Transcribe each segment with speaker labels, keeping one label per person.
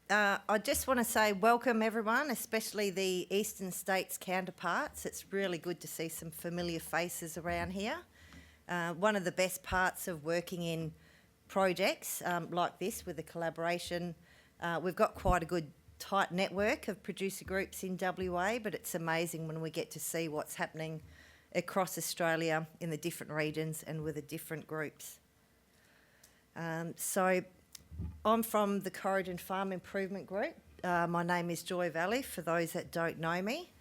Speaker 1: I just want to say welcome everyone, especially the Eastern States counterparts. It's really good to see some familiar faces around here. One of the best parts of working in projects like this with a collaboration, we've got quite a good tight network of producer groups in WA, but it's amazing when we get to see what's happening across Australia in the different regions and with the different groups. So I'm from the Corrigin Farm Improvement Group. My name is Joy Valley, for those that don't know me.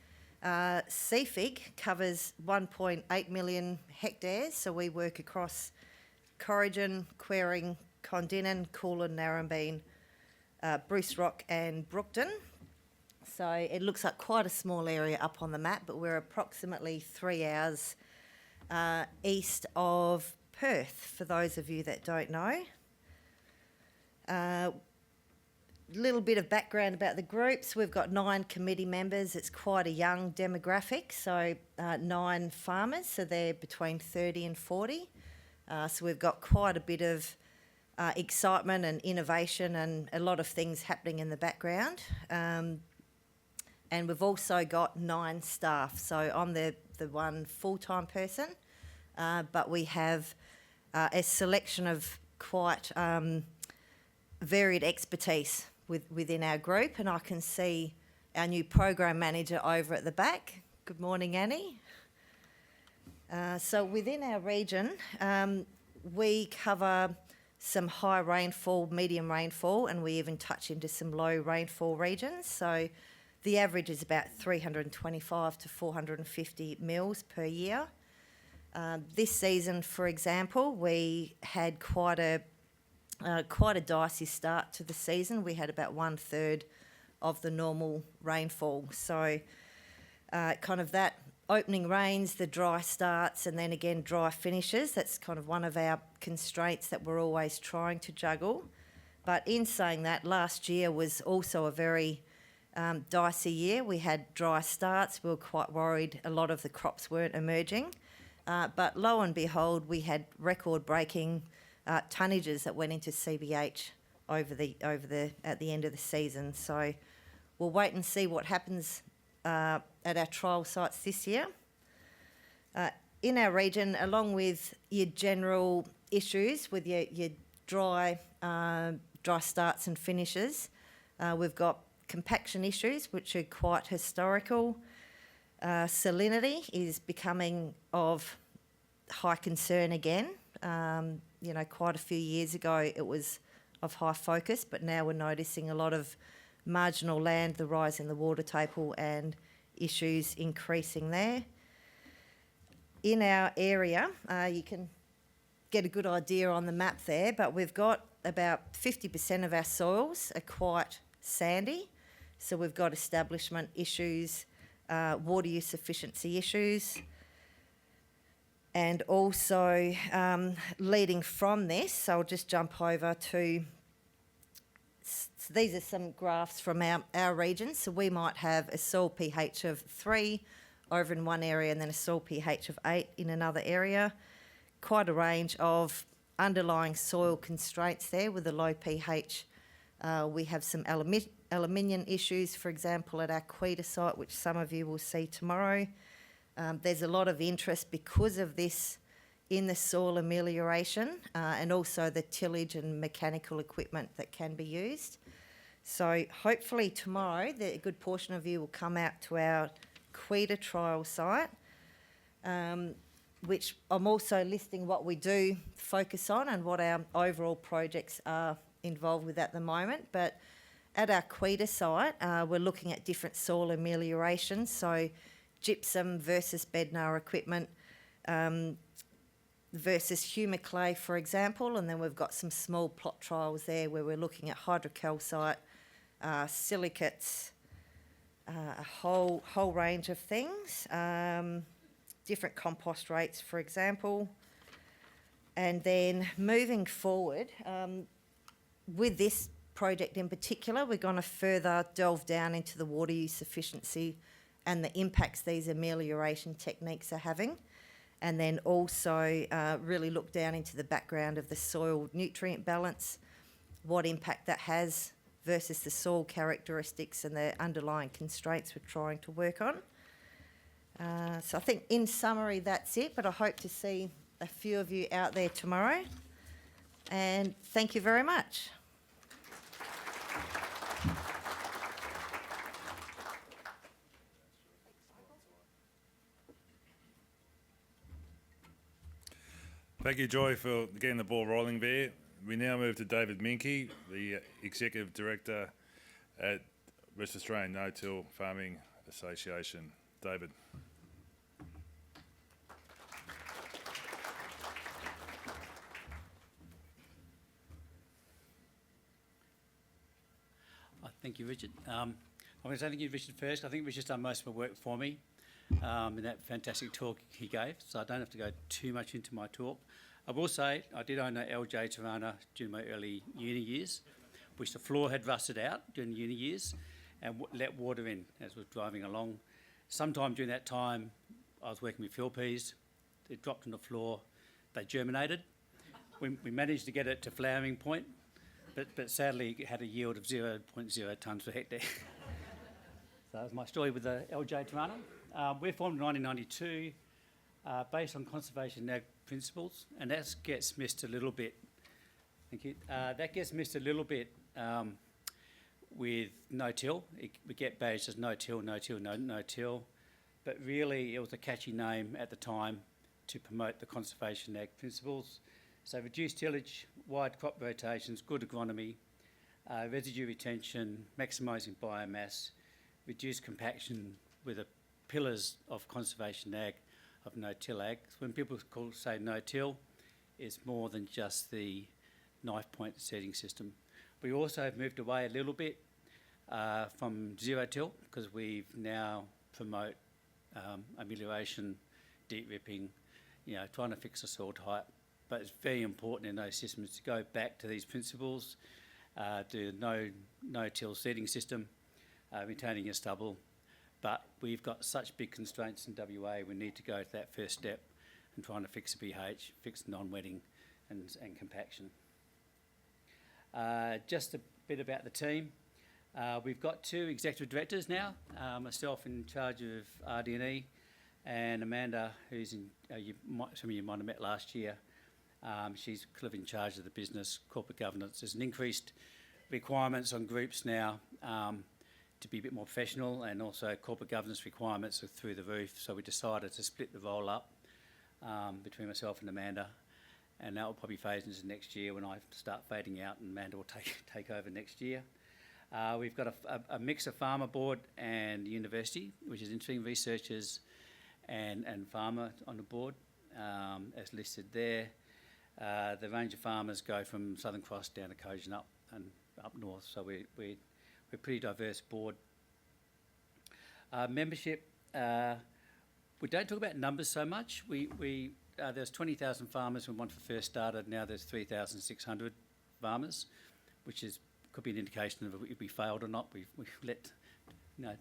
Speaker 1: CFIG covers 1.8 million hectares, so we work across Corrigin, Quering, Condinan, Coolin, Narrabeen, Bruce Rock and Brookton. So it looks like quite a small area up on the map, but we're approximately 3 hours east of Perth, for those of you that don't know. Little bit of background about the groups. We've got 9 committee members. It's quite a young demographic, so 9 farmers, so they're between 30 and 40. So we've got quite a bit of excitement and innovation and a lot of things happening in the background. And we've also got 9 staff, so I'm the one full-time person, but we have a selection of quite varied expertise within our group, and I can see our new program manager over at the back. Good morning, Annie. So within our region, we cover some high rainfall, medium rainfall, and we even touch into some low rainfall regions. So the average is about 325 to 450 mils per year. This season, for example, we had quite a dicey start to the season. We had about 1/3 of the normal rainfall. So kind of that opening rains, the dry starts, and then again dry finishes. That's kind of one of our constraints that we're always trying to juggle. But in saying that, last year was also a very dicey year. We had dry starts. We were quite worried a lot of the crops weren't emerging. But lo and behold, we had record-breaking tonnages that went into CBH at the end of the season. So we'll wait and see what happens at our trial sites this year. In our region, along with your general issues with your dry starts and finishes, we've got compaction issues, which are quite historical. Salinity is becoming of high concern again. Quite a few years ago it was of high focus, but now we're noticing a lot of marginal land, the rise in the water table and issues increasing there. In our area, you can get a good idea on the map there, but we've got about 50% of our soils are quite sandy. So we've got establishment issues, water use efficiency issues, and also leading from this, so I'll just jump over to, so these are some graphs from our region. So we might have a soil pH of 3 over in one area and then a soil pH of 8 in another area. Quite a range of underlying soil constraints there with a low pH. We have some aluminium issues, for example, at our Quita site, which some of you will see tomorrow. There's a lot of interest because of this in the soil amelioration and also the tillage and mechanical equipment that can be used. So hopefully tomorrow a good portion of you will come out to our Quita trial site, which I'm also listing what we do focus on and what our overall projects are involved with at the moment. But at our Quita site, we're looking at different soil amelioration, so gypsum versus bednar equipment versus humic clay, for example, and then we've got some small plot trials there where we're looking at hydrocalcite, silicates, a whole range of things, different compost rates, for example. And then moving forward, with this project in particular, we're going to further delve down into the water use efficiency and the impacts these amelioration techniques are having, and then also really look down into the background of the soil nutrient balance, what impact that has versus the soil characteristics and the underlying constraints we're trying to work on. So I think in summary that's it, but I hope to see a few of you out there tomorrow. And thank you very much.
Speaker 2: Thank you, Joy, for getting the ball rolling there. We now move to David Minke, the Executive Director at West Australian No-Till Farming Association. David.
Speaker 3: Thank you, Richard. I'm going to say thank you, Richard, first. I think Richard's done most of my work for me in that fantastic talk he gave, so I don't have to go too much into my talk. I will say I did own an LJ Tirana during my early uni years, which the floor had rusted out during the uni years and let water in as I was driving along. Sometime during that time, I was working with field peas. They dropped on the floor. They germinated. We managed to get it to flowering point, but sadly it had a yield of 0.0 tonnes per hectare. So that's my story with the LJ Tirana. We're formed in 1992 based on conservation ag principles, and that gets missed a little bit. Thank you. That gets missed a little bit with no-till. We get badged as no-till, no-till, no-till, but really it was a catchy name at the time to promote the conservation ag principles. So reduced tillage, wide crop rotations, good agronomy, residue retention, maximising biomass, reduced compaction with the pillars of conservation ag, of no-till ag. When people say no-till, it's more than just the knife point seeding system. We also have moved away a little bit from zero-till because we've now promote amelioration, deep ripping, trying to fix the soil type. But it's very important in those systems to go back to these principles, do no-till seeding system, retaining your stubble. But we've got such big constraints in WA, we need to go to that first step and trying to fix the pH, fix non-wetting and compaction. Just a bit about the team. We've got 2 executive directors now, myself in charge of RD&E and Amanda, who's in, some of you might have met last year. She's kind of in charge of the business, corporate governance. There's an increased requirements on groups now to be a bit more professional, and also corporate governance requirements are through the roof. So we decided to split the role up between myself and Amanda, and that will probably phase into next year when I start fading out and Amanda will take over next year. We've got a mix of farmer board and university, which is interesting, researchers and farmer on the board, as listed there. The range of farmers go from Southern Cross down to Corrigin up and up north, so we're a pretty diverse board. Membership, we don't talk about numbers so much. There's 20,000 farmers when one first started. Now there's 3,600 farmers, which could be an indication of if we failed or not. We've let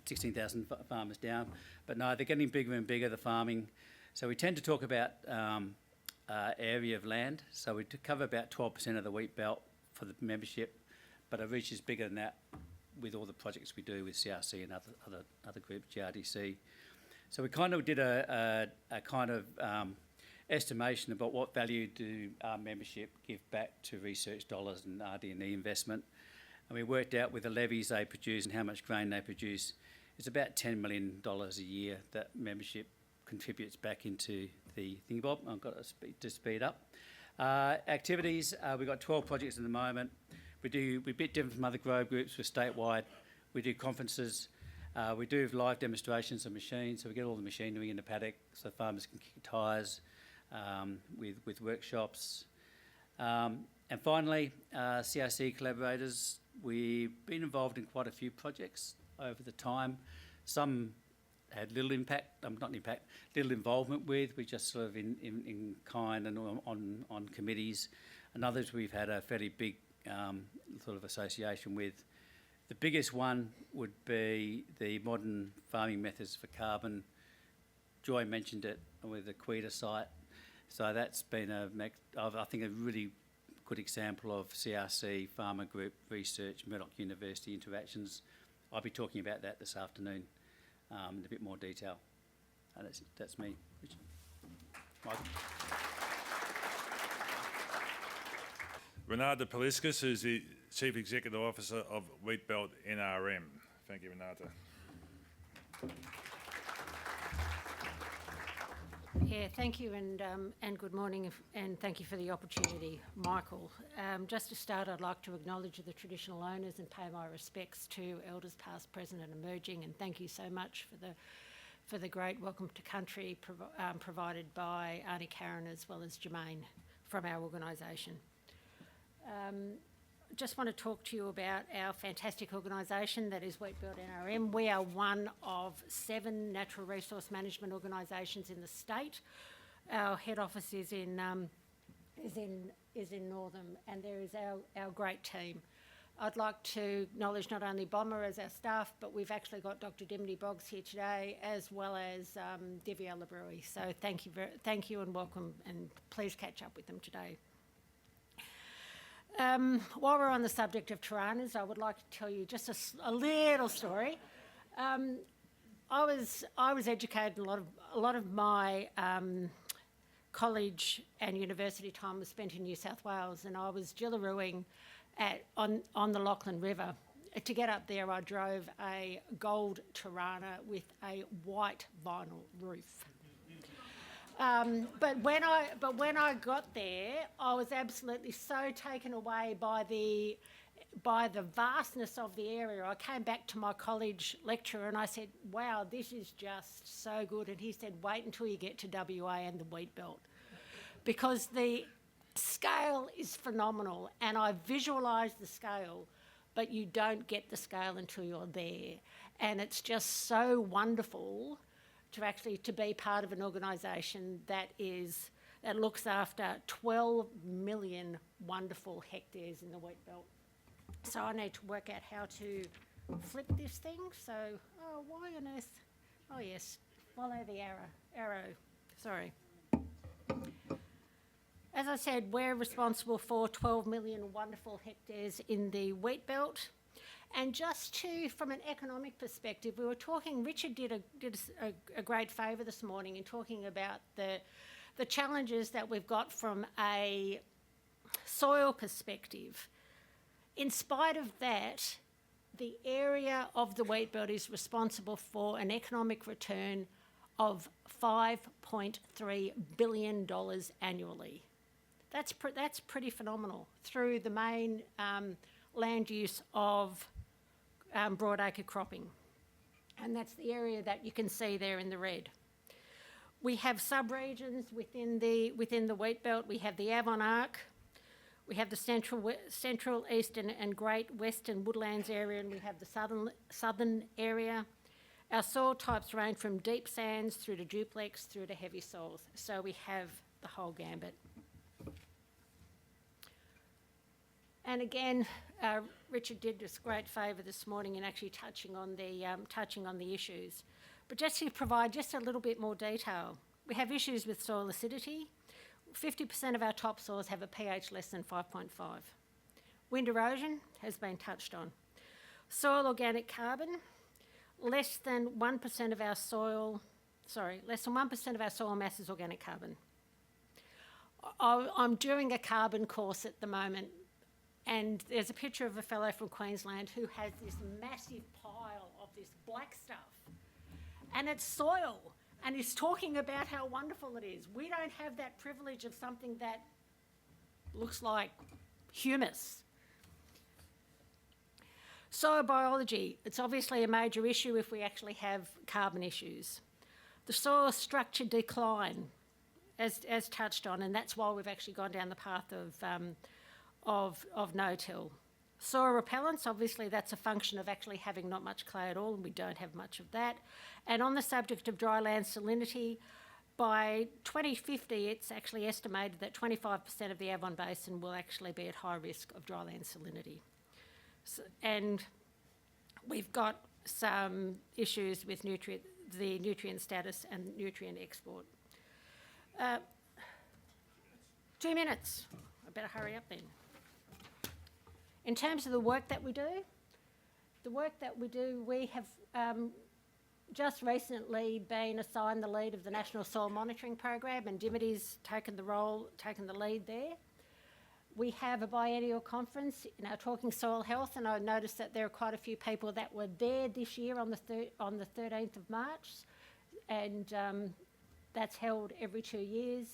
Speaker 3: 16,000 farmers down, but no, they're getting bigger and bigger, the farming. So we tend to talk about area of land. So we cover about 12% of the Wheatbelt for the membership, but our reach is bigger than that with all the projects we do with CRC and other groups, GRDC. So we kind of did a kind of estimation about what value do our membership give back to research dollars and RD&E investment. And we worked out with the levies they produce and how much grain they produce, it's about $10 million a year that membership contributes back into the thingy-bob. I've got to speed up. Activities, we've got 12 projects at the moment. We're a bit different from other grow groups. We're statewide. We do conferences. We do live demonstrations of machines, so we get all the machinery in the paddock so farmers can kick tyres with workshops. And finally, CRC collaborators. We've been involved in quite a few projects over the time. Some had little impact, little involvement with. We just sort of in kind and on committees. And others we've had a fairly big sort of association with. The biggest one would be the modern farming methods for carbon. Joy mentioned it with the Quita site. So that's been I think a really good example of CRC, Farmer Group, research, Murdoch University interactions. I'll be talking about that this afternoon in a bit more detail. And that's me, Richard. Michael.
Speaker 2: Renata Paliskas, who's the Chief Executive Officer of Wheatbelt NRM. Thank you, Renata.
Speaker 4: Yeah, thank you, and good morning, and thank you for the opportunity, Michael. Just to start, I'd like to acknowledge the traditional owners and pay my respects to elders past, present and emerging, and thank you so much for the great welcome to country provided by Auntie Karen as well as Jermaine from our organisation. Just want to talk to you about our fantastic organisation that is Wheatbelt NRM. We are one of 7 natural resource management organisations in the state. Our head office is in Northam, and there is our great team. I'd like to acknowledge not only Bomber as our staff, but we've actually got Dr. Dimity Boggs here today, as well as Divya Labrui. So thank you and welcome, and please catch up with them today. While we're on the subject of Tiranas, I would like to tell you just a little story. I was educated. A lot of my college and university time was spent in New South Wales, and I was jillarooing on the Lachlan River. To get up there, I drove a gold Tirana with a white vinyl roof. But when I got there, I was absolutely so taken away by the vastness of the area. I came back to my college lecturer and I said, "Wow, this is just so good." And he said, "Wait until you get to WA and the Wheatbelt, because the scale is phenomenal." And I visualised the scale, but you don't get the scale until you're there. And it's just so wonderful to be part of an organisation that looks after 12 million wonderful hectares in the Wheatbelt. So I need to work out how to flip this thing. So, why on earth? Oh yes, follow the arrow. Sorry. As I said, we're responsible for 12 million wonderful hectares in the Wheatbelt. And from an economic perspective, we were talking, Richard did a great favour this morning in talking about the challenges that we've got from a soil perspective. In spite of that, the area of the Wheatbelt is responsible for an economic return of $5.3 billion annually. That's pretty phenomenal through the main land use of broadacre cropping, and that's the area that you can see there in the red. We have sub-regions within the Wheatbelt. We have the Avon Arc, we have the central, eastern and great western woodlands area, and we have the southern area. Our soil types range from deep sands through to duplex through to heavy soils, so we have the whole gambit. And again, Richard did us a great favour this morning in actually touching on the issues. But just to provide just a little bit more detail, we have issues with soil acidity. 50% of our topsoils have a pH less than 5.5. Wind erosion has been touched on. Soil organic carbon, less than 1% of our soil mass is organic carbon. I'm doing a carbon course at the moment, and there's a picture of a fellow from Queensland who has this massive pile of this black stuff, and it's soil, and he's talking about how wonderful it is. We don't have that privilege of something that looks like humus. Soil biology, it's obviously a major issue if we actually have carbon issues. The soil structure decline, as touched on, and that's why we've actually gone down the path of no-till. Soil repellents, obviously that's a function of actually having not much clay at all, and we don't have much of that. And on the subject of dry land salinity, by 2050 it's actually estimated that 25% of the Avon Basin will actually be at high risk of dry land salinity. And we've got some issues with the nutrient status and nutrient export. 2 minutes. I better hurry up then. In terms of the work that we do, we have just recently been assigned the lead of the National Soil Monitoring Program, and Dimity's taken the lead there. We have a biennial conference, talking soil health, and I noticed that there are quite a few people that were there this year on the 13th of March, and that's held every 2 years,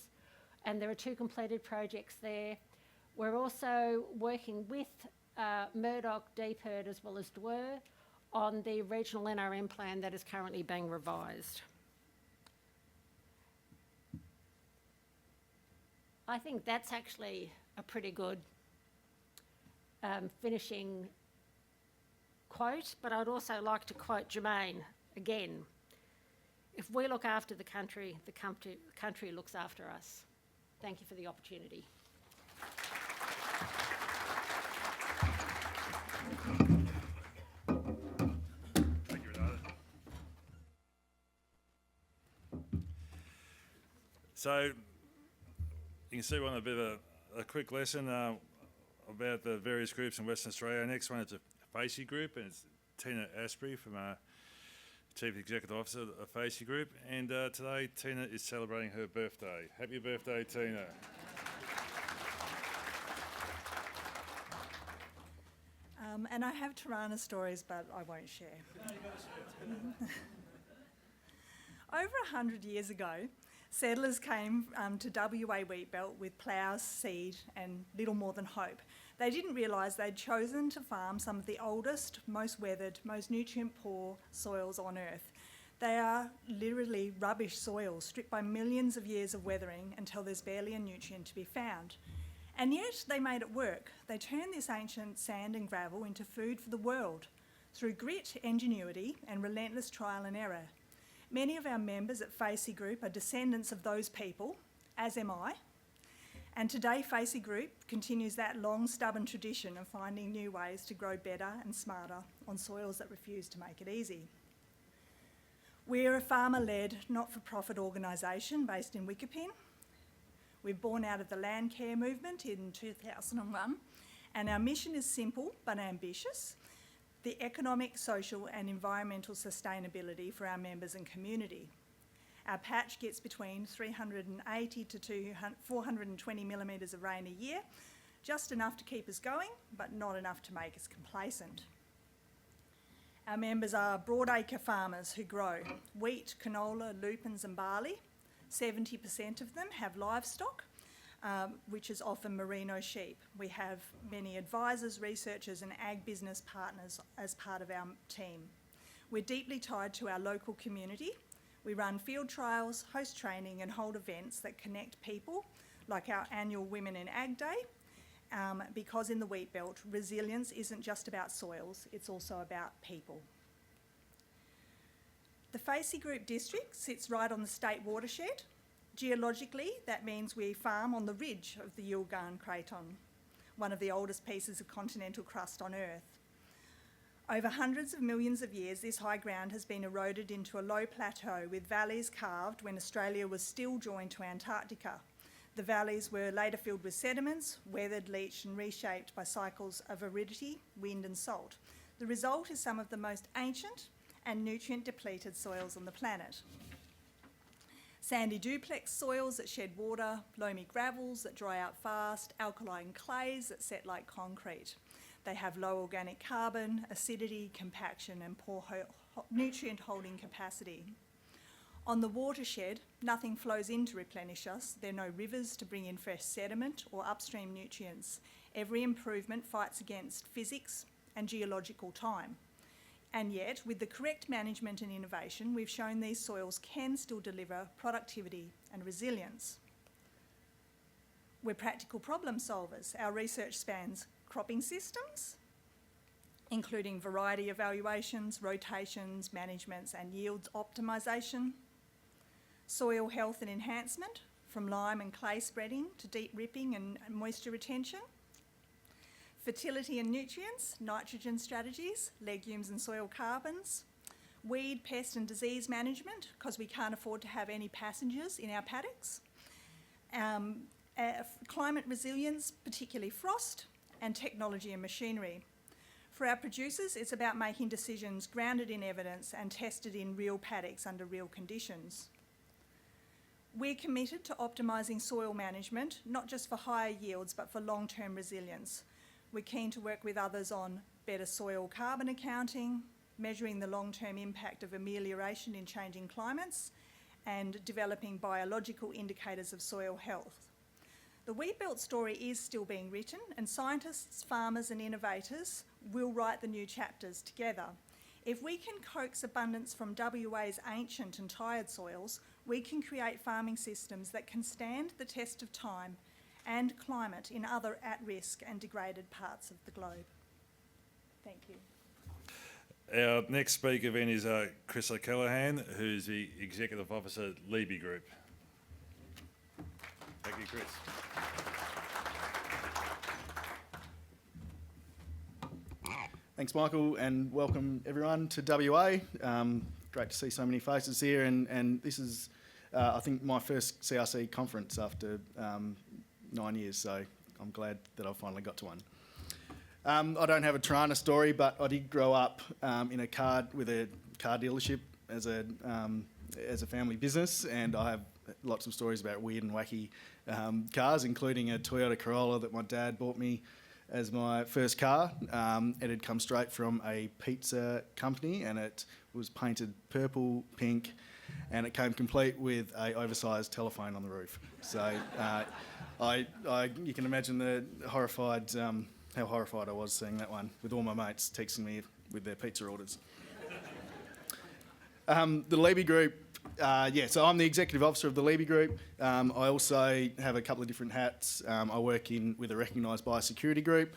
Speaker 4: and there are 2 completed projects there. We're also working with Murdoch, Deeperd as well as Dwyer on the regional NRM plan that is currently being revised. I think that's actually a pretty good finishing quote, but I'd also like to quote Jermaine again. If we look after the country looks after us. Thank you for the opportunity.
Speaker 2: Thank you, Renata. So, you can see one a bit of a quick lesson about the various groups in Western Australia. Next one is the Facey Group, and it's Tina Asprey from our Chief Executive Officer of Facey Group. And today, Tina is celebrating her birthday. Happy birthday, Tina.
Speaker 5: And I have Tirana stories, but I won't share. Over 100 years ago, settlers came to WA Wheatbelt with ploughs, seed and little more than hope. They didn't realise they'd chosen to farm some of the oldest, most weathered, most nutrient-poor soils on earth. They are literally rubbish soils, stripped by millions of years of weathering until there's barely a nutrient to be found. And yet they made it work. They turned this ancient sand and gravel into food for the world through grit, ingenuity and relentless trial and error. Many of our members at Facey Group are descendants of those people, as am I. And today Facey Group continues that long, stubborn tradition of finding new ways to grow better and smarter on soils that refuse to make it easy. We're a farmer-led, not-for-profit organisation based in Wickerpin. We're born out of the land care movement in 2001, and our mission is simple but ambitious: the economic, social and environmental sustainability for our members and community. Our patch gets between 380 to 420 millimetres of rain a year, just enough to keep us going, but not enough to make us complacent. Our members are broadacre farmers who grow wheat, canola, lupins and barley. 70% of them have livestock, which is often merino sheep. We have many advisors, researchers and ag business partners as part of our team. We're deeply tied to our local community. We run field trials, host training and hold events that connect people, like our annual Women in Ag Day, because in the Wheatbelt, resilience isn't just about soils, it's also about people. The Facey Group district sits right on the state watershed. Geologically, that means we farm on the ridge of the Yilgarn Craton, one of the oldest pieces of continental crust on Earth. Over hundreds of millions of years, this high ground has been eroded into a low plateau with valleys carved when Australia was still joined to Antarctica. The valleys were later filled with sediments, weathered, leached and reshaped by cycles of aridity, wind and salt. The result is some of the most ancient and nutrient-depleted soils on the planet. Sandy duplex soils that shed water, loamy gravels that dry out fast, alkaline clays that set like concrete. They have low organic carbon, acidity, compaction and poor nutrient holding capacity. On the watershed, nothing flows in to replenish us. There are no rivers to bring in fresh sediment or upstream nutrients. Every improvement fights against physics and geological time. And yet, with the correct management and innovation, we've shown these soils can still deliver productivity and resilience. We're practical problem solvers. Our research spans cropping systems, including variety evaluations, rotations, managements and yields optimisation, soil health and enhancement, from lime and clay spreading to deep ripping and moisture retention, fertility and nutrients, nitrogen strategies, legumes and soil carbons, weed, pest and disease management, because we can't afford to have any passengers in our paddocks, climate resilience, particularly frost, and technology and machinery. For our producers, it's about making decisions grounded in evidence and tested in real paddocks under real conditions. We're committed to optimising soil management, not just for higher yields, but for long-term resilience. We're keen to work with others on better soil carbon accounting, measuring the long-term impact of amelioration in changing climates, and developing biological indicators of soil health. The Wheatbelt story is still being written, and scientists, farmers and innovators will write the new chapters together. If we can coax abundance from WA's ancient and tired soils, we can create farming systems that can stand the test of time and climate in other at-risk and degraded parts of the globe. Thank you.
Speaker 2: Our next speaker then is Chris O'Callaghan, who's the Executive Officer at Liebe Group. Thank you, Chris.
Speaker 6: Thanks, Michael, and welcome everyone to WA. Great to see so many faces here, and this is, I think, my first CRC conference after 9 years, so I'm glad that I finally got to one. I don't have a Tirana story, but I did grow up with a car dealership as a family business, and I have lots of stories about weird and wacky cars, including a Toyota Corolla that my dad bought me as my first car. It had come straight from a pizza company, and it was painted purple, pink, and it came complete with a oversized telephone on the roof. So you can imagine how horrified I was seeing that one, with all my mates texting me with their pizza orders. The Liebe Group, so I'm the Executive Officer of the Liebe Group. I also have a couple of different hats. I work with a recognised biosecurity group,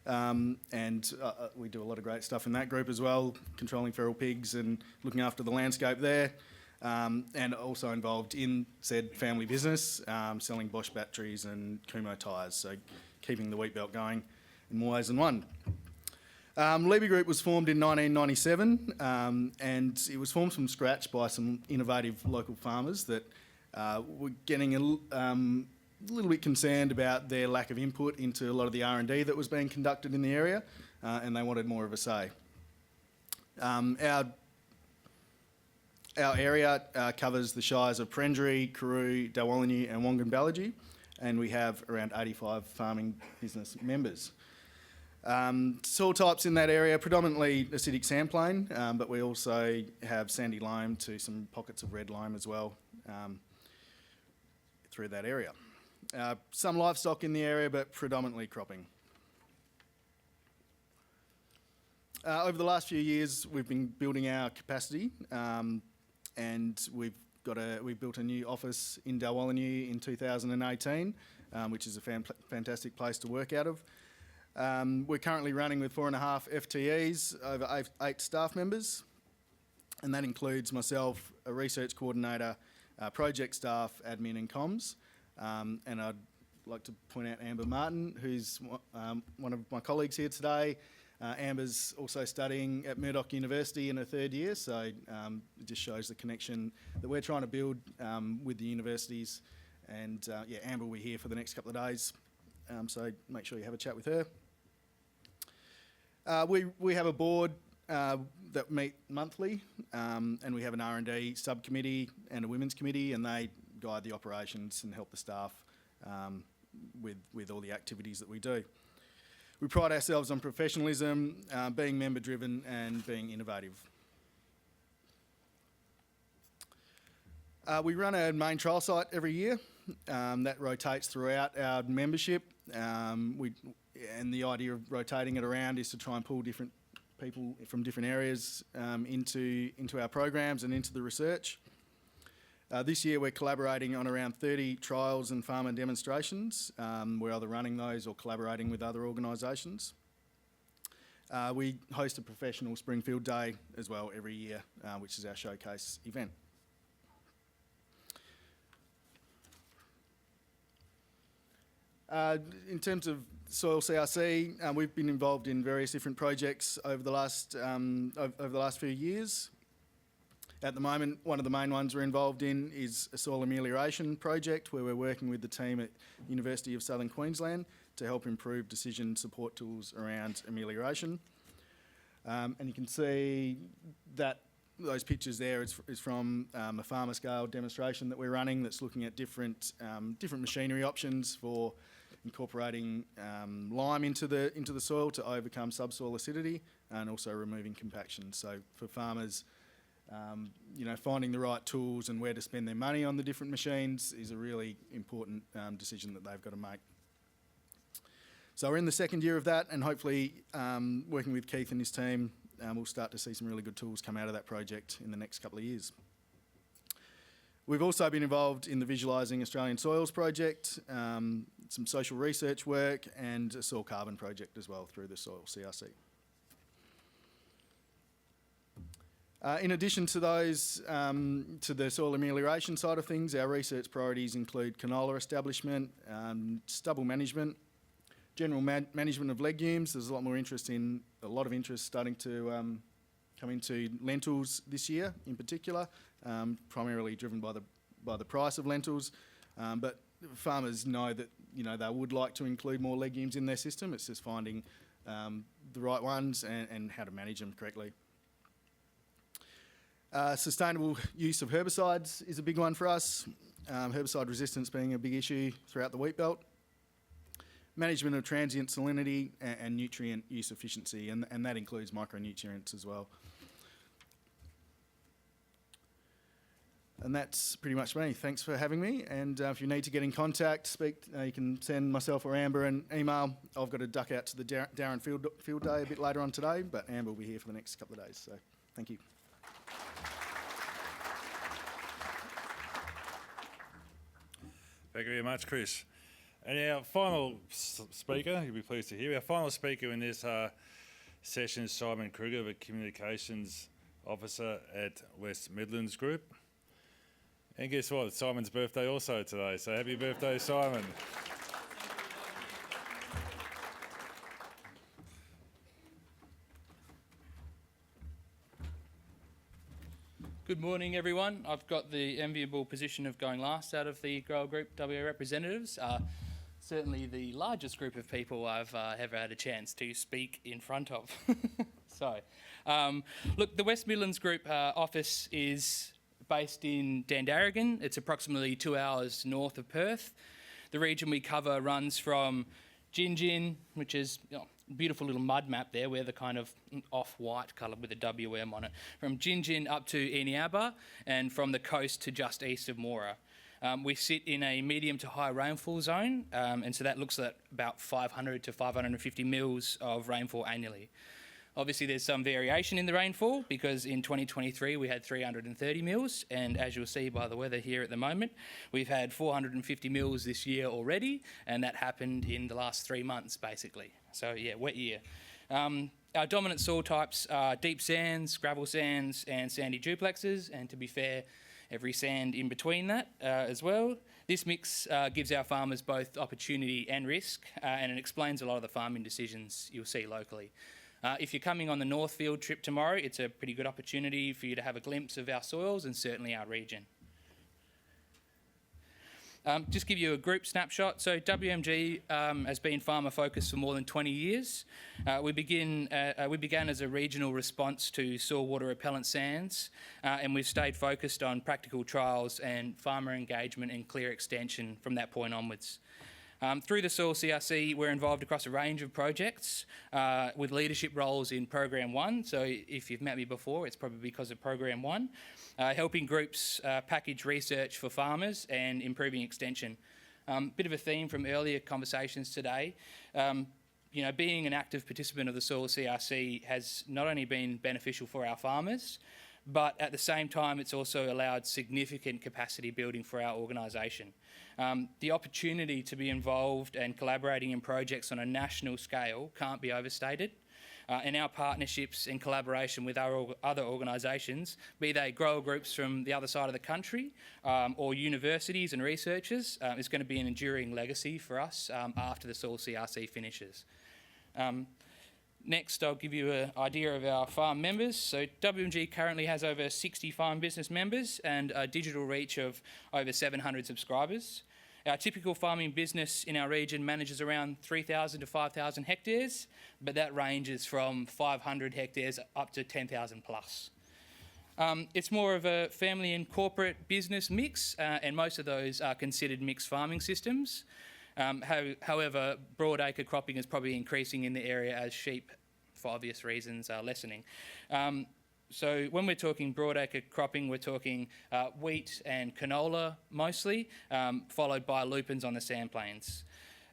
Speaker 6: and we do a lot of great stuff in that group as well, controlling feral pigs and looking after the landscape there. And also involved in said family business, selling Bosch batteries and Kumho tyres, so keeping the Wheatbelt going in more ways than one. Liebe Group was formed in 1997, and it was formed from scratch by some innovative local farmers that were getting a little bit concerned about their lack of input into a lot of the R&D that was being conducted in the area, and they wanted more of a say. Our area covers the shires of Perenjori, Karoo, Dalwallinu and Wongan-Ballagee, and we have around 85 farming business members. Soil types in that area, predominantly acidic sandplain, but we also have sandy loam to some pockets of red loam as well through that area. Some livestock in the area, but predominantly cropping. Over the last few years, we've been building our capacity, and we built a new office in Dalwallinu in 2018, which is a fantastic place to work out of. We're currently running with 4.5 FTEs, over 8 staff members, and that includes myself, a research coordinator, project staff, admin and comms. And I'd like to point out Amber Martin, who's one of my colleagues here today. Amber's also studying at Murdoch University in her third year, so it just shows the connection that we're trying to build with the universities. And Amber will be here for the next couple of days, so make sure you have a chat with her. We have a board that meet monthly, and we have an R&D subcommittee and a women's committee, and they guide the operations and help the staff with all the activities that we do. We pride ourselves on professionalism, being member-driven and being innovative. We run a main trial site every year that rotates throughout our membership. And the idea of rotating it around is to try and pull different people from different areas into our programs and into the research. This year we're collaborating on around 30 trials and farmer demonstrations. We're either running those or collaborating with other organisations. We host a professional Springfield Day as well every year, which is our showcase event. In terms of soil CRC, we've been involved in various different projects over the last few years. At the moment, one of the main ones we're involved in is a soil amelioration project where we're working with the team at University of Southern Queensland to help improve decision support tools around amelioration. And you can see that those pictures there is from a farmer scale demonstration that we're running that's looking at different machinery options for incorporating lime into the soil to overcome subsoil acidity and also removing compaction. So for farmers, finding the right tools and where to spend their money on the different machines is a really important decision that they've got to make. So we're in the second year of that, and hopefully working with Keith and his team, we'll start to see some really good tools come out of that project in the next couple of years. We've also been involved in the Visualising Australian Soils project, some social research work, and a soil carbon project as well through the Soil CRC. In addition to those, to the soil amelioration side of things, our research priorities include canola establishment, stubble management, general management of legumes. There's a lot of interest starting to come into lentils this year in particular, primarily driven by the price of lentils. But farmers know that they would like to include more legumes in their system. It's just finding the right ones and how to manage them correctly. Sustainable use of herbicides is a big one for us, herbicide resistance being a big issue throughout the wheatbelt. Management of transient salinity and nutrient use efficiency, and that includes micronutrients as well. And that's pretty much me. Thanks for having me, and if you need to get in contact, you can send myself or Amber an email. I've got to duck out to the Darren Field Day a bit later on today, but Amber will be here for the next couple of days, so thank you.
Speaker 2: Thank you very much, Chris. And our final speaker, you'll be pleased to hear, our final speaker in this session is Simon Kruger, the Communications Officer at West Midlands Group. And guess what? It's Simon's birthday also today, so happy birthday, Simon.
Speaker 7: Good morning, everyone. I've got the enviable position of going last out of the grower group WA representatives. Certainly the largest group of people I've ever had a chance to speak in front of. Look, the West Midlands Group office is based in Dandaragan. It's approximately 2 hours north of Perth. The region we cover runs from Gingin, which is beautiful little mud map there, where the kind of off-white colour with a WM on it, from Gingin up to Eneabba, and from the coast to just east of Moora. We sit in a medium to high rainfall zone, and so that looks at about 500 to 550 mils of rainfall annually. Obviously there's some variation in the rainfall, because in 2023 we had 330 mils, and as you'll see by the weather here at the moment, we've had 450 mils this year already, and that happened in the last 3 months basically. So yeah, wet year. Our dominant soil types are deep sands, gravel sands and sandy duplexes, and to be fair, every sand in between that as well. This mix gives our farmers both opportunity and risk, and it explains a lot of the farming decisions you'll see locally. If you're coming on the North Field trip tomorrow, it's a pretty good opportunity for you to have a glimpse of our soils and certainly our region. Just give you a group snapshot. So WMG has been farmer focused for more than 20 years. We began as a regional response to soil water repellent sands, and we've stayed focused on practical trials and farmer engagement and clear extension from that point onwards. Through the Soil CRC, we're involved across a range of projects with leadership roles in Program 1. So if you've met me before, it's probably because of Program 1. Helping groups package research for farmers and improving extension. Bit of a theme from earlier conversations today. Being an active participant of the Soil CRC has not only been beneficial for our farmers, but at the same time, it's also allowed significant capacity building for our organisation. The opportunity to be involved and collaborating in projects on a national scale can't be overstated. And our partnerships and collaboration with our other organisations, be they grower groups from the other side of the country or universities and researchers, is going to be an enduring legacy for us after the Soil CRC finishes. Next, I'll give you an idea of our farm members. So WMG currently has over 60 farm business members and a digital reach of over 700 subscribers. Our typical farming business in our region manages around 3,000 to 5,000 hectares, but that ranges from 500 hectares up to 10,000 plus. It's more of a family and corporate business mix, and most of those are considered mixed farming systems. However, broadacre cropping is probably increasing in the area as sheep, for obvious reasons, are lessening. So when we're talking broadacre cropping, we're talking wheat and canola mostly, followed by lupins on the sand plains.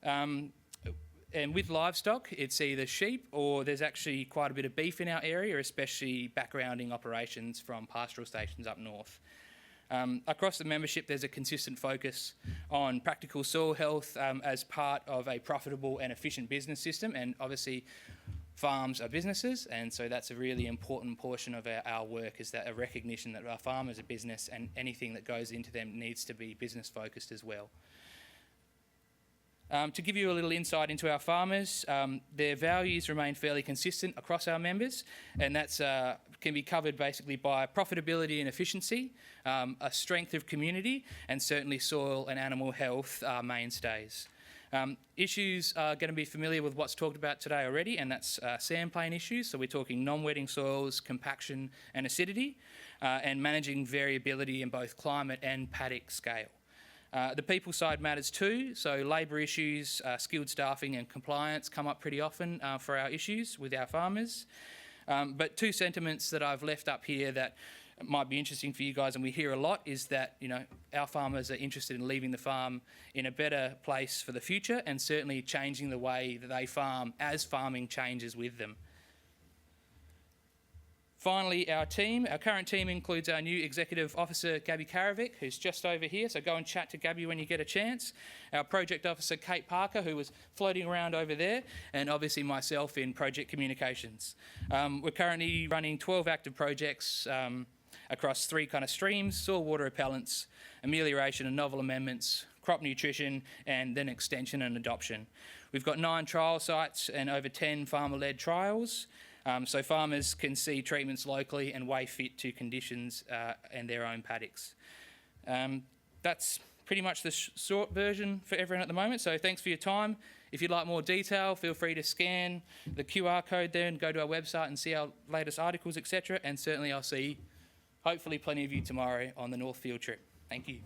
Speaker 7: And with livestock, it's either sheep or there's actually quite a bit of beef in our area, especially backgrounding operations from pastoral stations up north. Across the membership, there's a consistent focus on practical soil health as part of a profitable and efficient business system, and obviously farms are businesses, and so that's a really important portion of our work, is that a recognition that our farm is a business and anything that goes into them needs to be business focused as well. To give you a little insight into our farmers, their values remain fairly consistent across our members, and that's can be covered basically by profitability and efficiency, a strength of community, and certainly soil and animal health are mainstays. Issues are going to be familiar with what's talked about today already, and that's sand plain issues. So we're talking non-wetting soils, compaction and acidity, and managing variability in both climate and paddock scale. The people side matters too, so labour issues, skilled staffing and compliance come up pretty often for our issues with our farmers. But two sentiments that I've left up here that might be interesting for you guys, and we hear a lot, is that, you know, our farmers are interested in leaving the farm in a better place for the future, and certainly changing the way that they farm as farming changes with them. Finally, our current team includes our new Executive Officer, Gabby Karavic, who's just over here, so go and chat to Gabby when you get a chance. Our Project Officer, Kate Parker, who was floating around over there, and obviously myself in Project Communications. We're currently running 12 active projects across 3 kind of streams: soil water repellents, amelioration and novel amendments, crop nutrition, and then extension and adoption. We've got 9 trial sites and over 10 farmer-led trials. So farmers can see treatments locally and weigh fit to conditions and their own paddocks. That's pretty much the short version for everyone at the moment, so thanks for your time. If you'd like more detail, feel free to scan the QR code there and go to our website and see our latest articles, etc. And certainly I'll see, hopefully, plenty of you tomorrow on the North Field trip. Thank you.